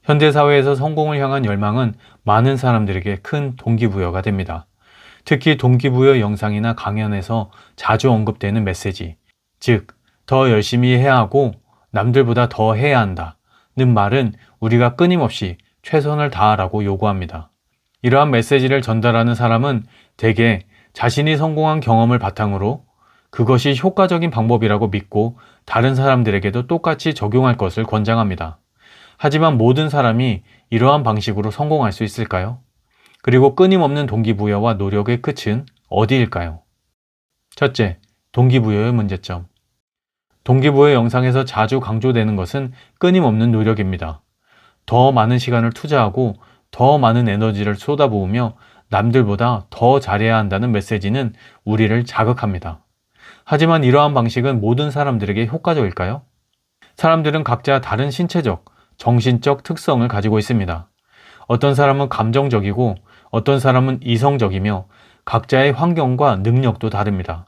현대사회에서 성공을 향한 열망은 많은 사람들에게 큰 동기부여가 됩니다. 특히 동기부여 영상이나 강연에서 자주 언급되는 메시지, 즉, 더 열심히 해야 하고 남들보다 더 해야 한다는 말은 우리가 끊임없이 최선을 다하라고 요구합니다. 이러한 메시지를 전달하는 사람은 대개 자신이 성공한 경험을 바탕으로 그것이 효과적인 방법이라고 믿고 다른 사람들에게도 똑같이 적용할 것을 권장합니다. 하지만 모든 사람이 이러한 방식으로 성공할 수 있을까요? 그리고 끊임없는 동기부여와 노력의 끝은 어디일까요? 첫째, 동기부여의 문제점. 동기부여 영상에서 자주 강조되는 것은 끊임없는 노력입니다. 더 많은 시간을 투자하고 더 많은 에너지를 쏟아부으며 남들보다 더 잘해야 한다는 메시지는 우리를 자극합니다. 하지만 이러한 방식은 모든 사람들에게 효과적일까요? 사람들은 각자 다른 신체적, 정신적 특성을 가지고 있습니다. 어떤 사람은 감정적이고 어떤 사람은 이성적이며 각자의 환경과 능력도 다릅니다.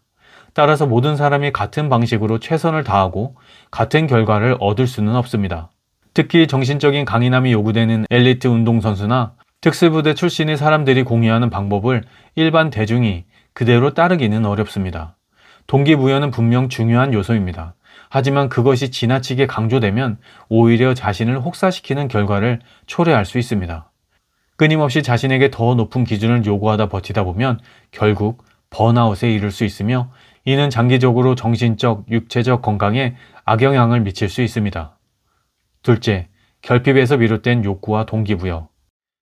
따라서 모든 사람이 같은 방식으로 최선을 다하고 같은 결과를 얻을 수는 없습니다. 특히 정신적인 강인함이 요구되는 엘리트 운동선수나 특수부대 출신의 사람들이 공유하는 방법을 일반 대중이 그대로 따르기는 어렵습니다. 동기부여는 분명 중요한 요소입니다. 하지만 그것이 지나치게 강조되면 오히려 자신을 혹사시키는 결과를 초래할 수 있습니다. 끊임없이 자신에게 더 높은 기준을 요구하다 버티다 보면 결국 번아웃에 이를 수 있으며 이는 장기적으로 정신적, 육체적 건강에 악영향을 미칠 수 있습니다. 둘째, 결핍에서 비롯된 욕구와 동기부여.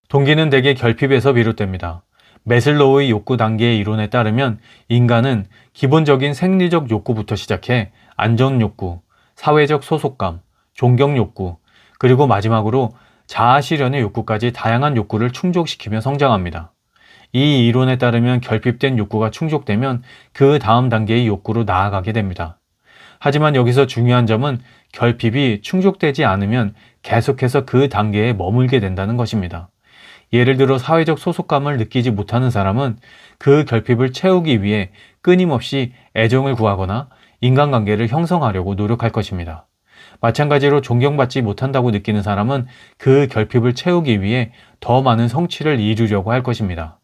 동기는 대개 결핍에서 비롯됩니다. 매슬로우의 욕구 단계의 이론에 따르면 인간은 기본적인 생리적 욕구부터 시작해 안전 욕구, 사회적 소속감, 존경 욕구, 그리고 마지막으로 자아 실현의 욕구까지 다양한 욕구를 충족시키며 성장합니다. 이 이론에 따르면 결핍된 욕구가 충족되면 그 다음 단계의 욕구로 나아가게 됩니다. 하지만 여기서 중요한 점은 결핍이 충족되지 않으면 계속해서 그 단계에 머물게 된다는 것입니다. 예를 들어 사회적 소속감을 느끼지 못하는 사람은 그 결핍을 채우기 위해 끊임없이 애정을 구하거나 인간관계를 형성하려고 노력할 것입니다. 마찬가지로 존경받지 못한다고 느끼는 사람은 그 결핍을 채우기 위해 더 많은 성취를 이루려고 할 것입니다.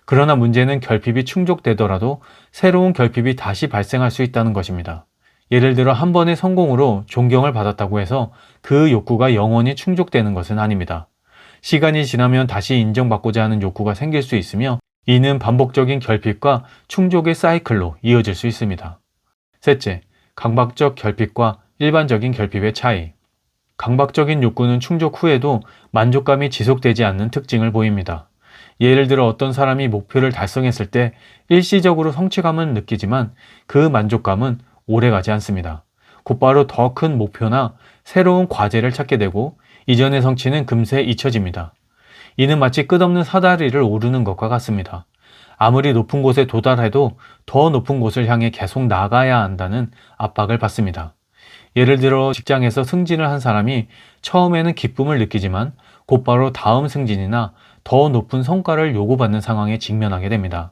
그러나 문제는 결핍이 충족되더라도 새로운 결핍이 다시 발생할 수 있다는 것입니다. 예를 들어 한 번의 성공으로 존경을 받았다고 해서 그 욕구가 영원히 충족되는 것은 아닙니다. 시간이 지나면 다시 인정받고자 하는 욕구가 생길 수 있으며 이는 반복적인 결핍과 충족의 사이클로 이어질 수 있습니다. 셋째, 강박적 결핍과 일반적인 결핍의 차이. 강박적인 욕구는 충족 후에도 만족감이 지속되지 않는 특징을 보입니다. 예를 들어 어떤 사람이 목표를 달성했을 때 일시적으로 성취감은 느끼지만 그 만족감은 오래가지 않습니다. 곧바로 더 큰 목표나 새로운 과제를 찾게 되고 이전의 성취는 금세 잊혀집니다. 이는 마치 끝없는 사다리를 오르는 것과 같습니다. 아무리 높은 곳에 도달해도 더 높은 곳을 향해 계속 나가야 한다는 압박을 받습니다. 예를 들어 직장에서 승진을 한 사람이 처음에는 기쁨을 느끼지만 곧바로 다음 승진이나 더 높은 성과를 요구받는 상황에 직면하게 됩니다.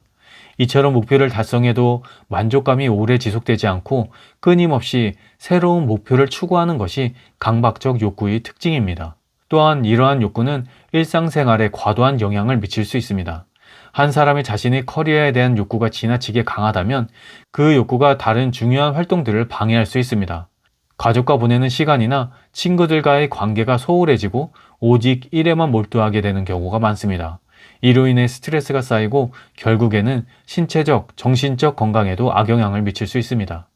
이처럼 목표를 달성해도 만족감이 오래 지속되지 않고 끊임없이 새로운 목표를 추구하는 것이 강박적 욕구의 특징입니다. 또한 이러한 욕구는 일상생활에 과도한 영향을 미칠 수 있습니다. 한 사람이 자신의 커리어에 대한 욕구가 지나치게 강하다면 그 욕구가 다른 중요한 활동들을 방해할 수 있습니다. 가족과 보내는 시간이나 친구들과의 관계가 소홀해지고 오직 일에만 몰두하게 되는 경우가 많습니다. 이로 인해 스트레스가 쌓이고 결국에는 신체적, 정신적 건강에도 악영향을 미칠 수 있습니다.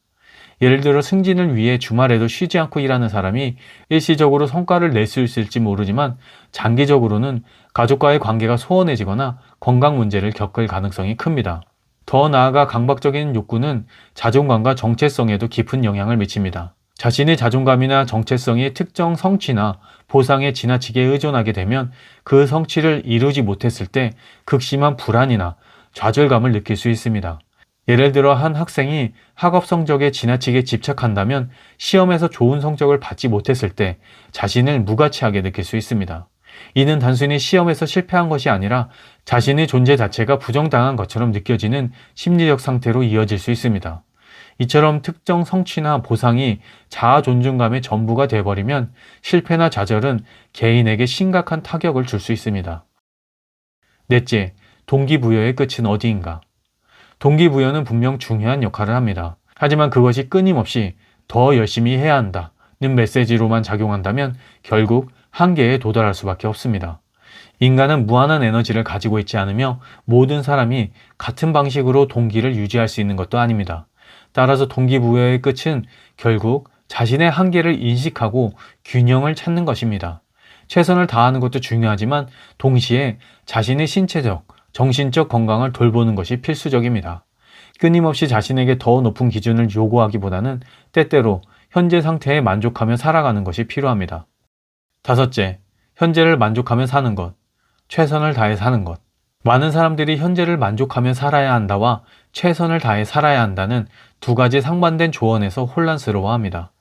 예를 들어 승진을 위해 주말에도 쉬지 않고 일하는 사람이 일시적으로 성과를 낼 수 있을지 모르지만 장기적으로는 가족과의 관계가 소원해지거나 건강 문제를 겪을 가능성이 큽니다. 더 나아가 강박적인 욕구는 자존감과 정체성에도 깊은 영향을 미칩니다. 자신의 자존감이나 정체성이 특정 성취나 보상에 지나치게 의존하게 되면 그 성취를 이루지 못했을 때 극심한 불안이나 좌절감을 느낄 수 있습니다. 예를 들어 한 학생이 학업 성적에 지나치게 집착한다면 시험에서 좋은 성적을 받지 못했을 때 자신을 무가치하게 느낄 수 있습니다. 이는 단순히 시험에서 실패한 것이 아니라 자신의 존재 자체가 부정당한 것처럼 느껴지는 심리적 상태로 이어질 수 있습니다. 이처럼 특정 성취나 보상이 자아 존중감의 전부가 돼버리면 실패나 좌절은 개인에게 심각한 타격을 줄 수 있습니다. 넷째, 동기부여의 끝은 어디인가? 동기부여는 분명 중요한 역할을 합니다. 하지만 그것이 끊임없이 더 열심히 해야 한다는 메시지로만 작용한다면 결국 한계에 도달할 수밖에 없습니다. 인간은 무한한 에너지를 가지고 있지 않으며 모든 사람이 같은 방식으로 동기를 유지할 수 있는 것도 아닙니다. 따라서 동기부여의 끝은 결국 자신의 한계를 인식하고 균형을 찾는 것입니다. 최선을 다하는 것도 중요하지만 동시에 자신의 신체적, 정신적 건강을 돌보는 것이 필수적입니다. 끊임없이 자신에게 더 높은 기준을 요구하기보다는 때때로 현재 상태에 만족하며 살아가는 것이 필요합니다. 다섯째, 현재를 만족하며 사는 것, 최선을 다해 사는 것. 많은 사람들이 현재를 만족하며 살아야 한다와 최선을 다해 살아야 한다는 두 가지 상반된 조언에서 혼란스러워합니다.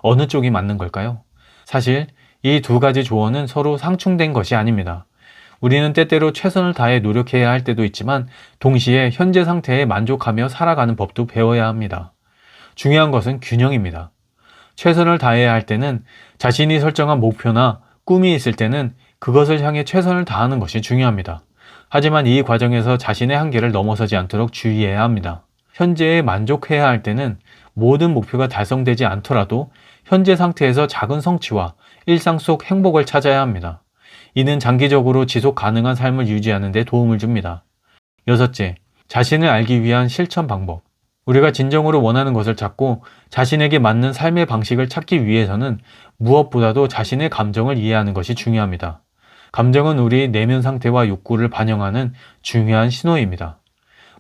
어느 쪽이 맞는 걸까요? 사실 이 두 가지 조언은 서로 상충된 것이 아닙니다. 우리는 때때로 최선을 다해 노력해야 할 때도 있지만 동시에 현재 상태에 만족하며 살아가는 법도 배워야 합니다. 중요한 것은 균형입니다. 최선을 다해야 할 때는 자신이 설정한 목표나 꿈이 있을 때는 그것을 향해 최선을 다하는 것이 중요합니다. 하지만 이 과정에서 자신의 한계를 넘어서지 않도록 주의해야 합니다. 현재에 만족해야 할 때는 모든 목표가 달성되지 않더라도 현재 상태에서 작은 성취와 일상 속 행복을 찾아야 합니다. 이는 장기적으로 지속 가능한 삶을 유지하는 데 도움을 줍니다. 여섯째, 자신을 알기 위한 실천 방법. 우리가 진정으로 원하는 것을 찾고 자신에게 맞는 삶의 방식을 찾기 위해서는 무엇보다도 자신의 감정을 이해하는 것이 중요합니다. 감정은 우리 내면 상태와 욕구를 반영하는 중요한 신호입니다.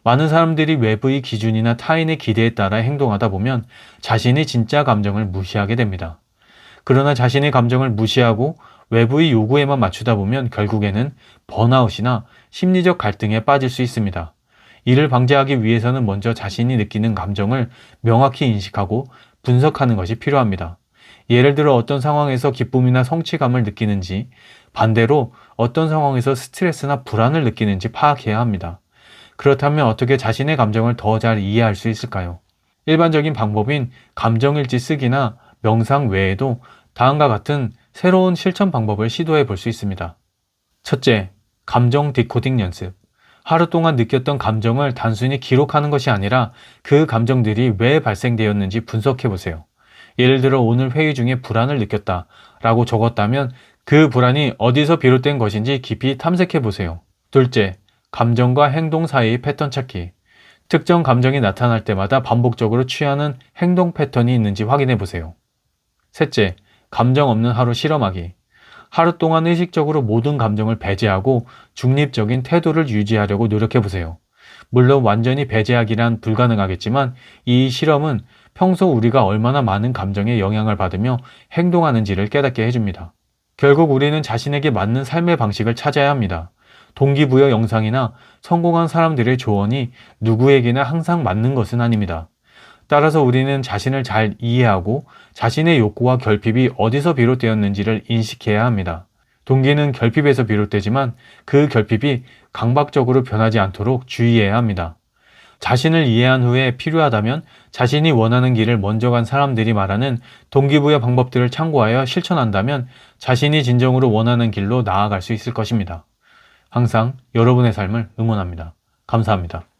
많은 사람들이 외부의 기준이나 타인의 기대에 따라 행동하다 보면 자신의 진짜 감정을 무시하게 됩니다. 그러나 자신의 감정을 무시하고 외부의 요구에만 맞추다 보면 결국에는 번아웃이나 심리적 갈등에 빠질 수 있습니다. 이를 방지하기 위해서는 먼저 자신이 느끼는 감정을 명확히 인식하고 분석하는 것이 필요합니다. 예를 들어 어떤 상황에서 기쁨이나 성취감을 느끼는지, 반대로 어떤 상황에서 스트레스나 불안을 느끼는지 파악해야 합니다. 그렇다면 어떻게 자신의 감정을 더 잘 이해할 수 있을까요? 일반적인 방법인 감정일지 쓰기나 명상 외에도 다음과 같은 새로운 실천 방법을 시도해 볼 수 있습니다. 첫째, 감정 디코딩 연습. 하루 동안 느꼈던 감정을 단순히 기록하는 것이 아니라 그 감정들이 왜 발생되었는지 분석해 보세요. 예를 들어 오늘 회의 중에 불안을 느꼈다 라고 적었다면 그 불안이 어디서 비롯된 것인지 깊이 탐색해 보세요. 둘째, 감정과 행동 사이의 패턴 찾기. 특정 감정이 나타날 때마다 반복적으로 취하는 행동 패턴이 있는지 확인해 보세요. 셋째, 감정 없는 하루 실험하기. 하루 동안 의식적으로 모든 감정을 배제하고 중립적인 태도를 유지하려고 노력해 보세요. 물론 완전히 배제하기란 불가능하겠지만 이 실험은 평소 우리가 얼마나 많은 감정에 영향을 받으며 행동하는지를 깨닫게 해줍니다. 결국 우리는 자신에게 맞는 삶의 방식을 찾아야 합니다. 동기부여 영상이나 성공한 사람들의 조언이 누구에게나 항상 맞는 것은 아닙니다. 따라서 우리는 자신을 잘 이해하고 자신의 욕구와 결핍이 어디서 비롯되었는지를 인식해야 합니다. 동기는 결핍에서 비롯되지만 그 결핍이 강박적으로 변하지 않도록 주의해야 합니다. 자신을 이해한 후에 필요하다면 자신이 원하는 길을 먼저 간 사람들이 말하는 동기부여 방법들을 참고하여 실천한다면 자신이 진정으로 원하는 길로 나아갈 수 있을 것입니다. 항상 여러분의 삶을 응원합니다. 감사합니다.